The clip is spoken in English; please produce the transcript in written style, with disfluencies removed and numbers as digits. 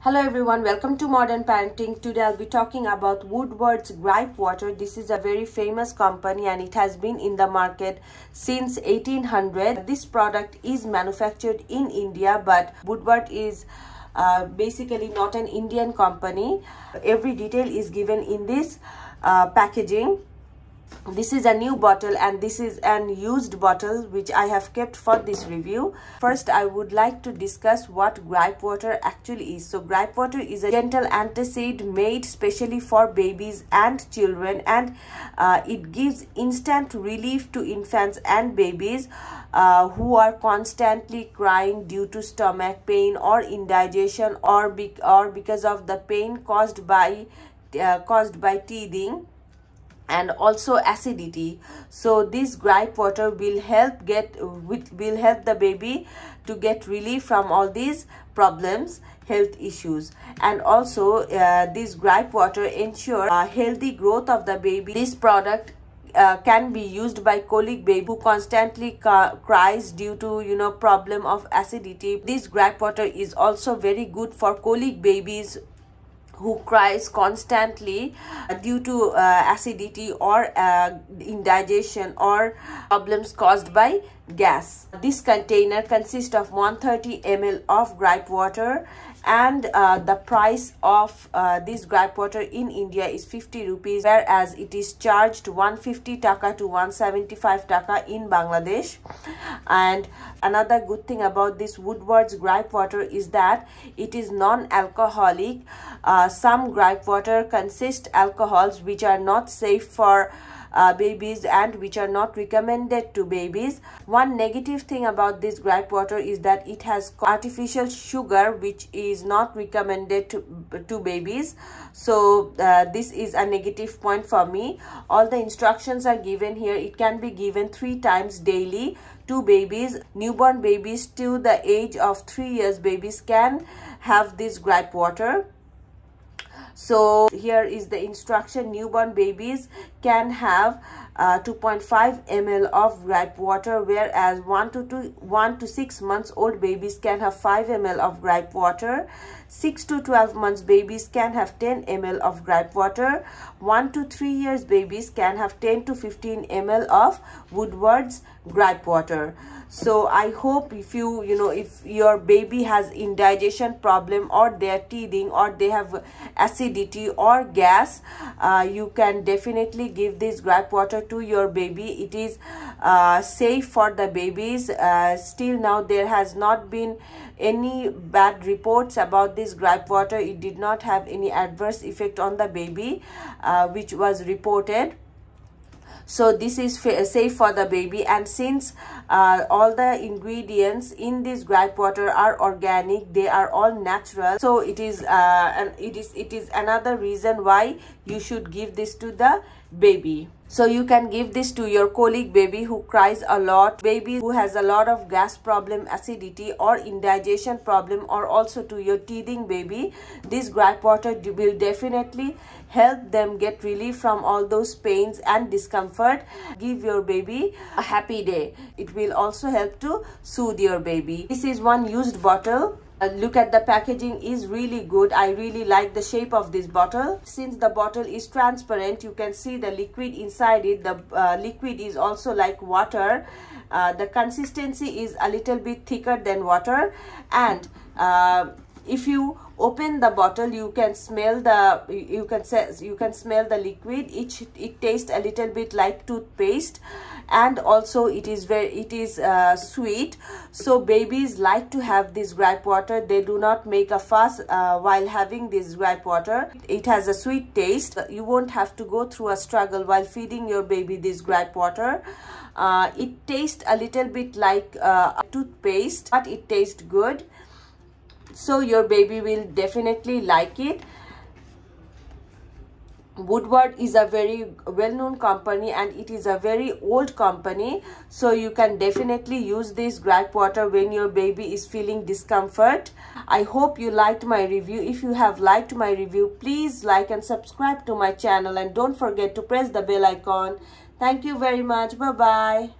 Hello everyone, welcome to Modern Parenting. Today I'll be talking about Woodwards Gripe Water. This is a very famous company and it has been in the market since 1800. This product is manufactured in India, but Woodward is basically not an Indian company. Every detail is given in this packaging. This is a new bottle and this is an used bottle which I have kept for this review. First, I would like to discuss what gripe water actually is. So gripe water is a gentle antacid made specially for babies and children, and it gives instant relief to infants and babies who are constantly crying due to stomach pain or indigestion or because of the pain caused by teething and also acidity. So this gripe water will help the baby to get relief from all these problems, health issues, and also this gripe water ensures healthy growth of the baby. This product can be used by colic baby who constantly cries due to problem of acidity. This gripe water is also very good for colic babies who cries constantly due to acidity or indigestion or problems caused by gas. This container consists of 130 ml of gripe water, and the price of this gripe water in India is 50 rupees, whereas it is charged 150 taka to 175 taka in Bangladesh. And another good thing about this Woodwards gripe water is that it is non-alcoholic. Some gripe water consist alcohols which are not safe for babies and which are not recommended to babies. One negative thing about this gripe water is that it has artificial sugar which is not recommended to babies. So this is a negative point for me. All the instructions are given here. It can be given 3 times daily to babies. Newborn babies to the age of 3 years babies can have this gripe water. So here is the instruction. Newborn babies can have 2.5 ml of gripe water, whereas 1 to 6 months old babies can have 5 ml of gripe water. 6 to 12 months babies can have 10 ml of gripe water. 1 to 3 years babies can have 10 to 15 ml of Woodwards gripe water. So I hope if your baby has indigestion problem or they're teething or they have acidity or gas, you can definitely give this gripe water to your baby. It is safe for the babies. Still now there has not been any bad reports about this gripe water. It did not have any adverse effect on the baby which was reported. So this is safe for the baby, and since all the ingredients in this gripe water are organic, they are all natural, so it is another reason why you should give this to the baby. So you can give this to your colic baby who cries a lot, baby who has a lot of gas problem, acidity or indigestion problem, or also to your teething baby. This gripe water will definitely help them get relief from all those pains and discomfort. Give your baby a happy day. It will also help to soothe your baby. This is one used bottle. Look at the packaging, is really good. I really like the shape of this bottle. Since the bottle is transparent, you can see the liquid inside it. The liquid is also like water. The consistency is a little bit thicker than water, and if you open the bottle, you can smell the liquid. It tastes a little bit like toothpaste, and also it is sweet. So babies like to have this gripe water. They do not make a fuss while having this gripe water. It has a sweet taste. You won't have to go through a struggle while feeding your baby this gripe water. It tastes a little bit like toothpaste, but it tastes good. So your baby will definitely like it. Woodward is a very well-known company and it is a very old company. So you can definitely use this gripe water when your baby is feeling discomfort. I hope you liked my review. If you have liked my review, please like and subscribe to my channel, and don't forget to press the bell icon. Thank you very much. Bye-bye.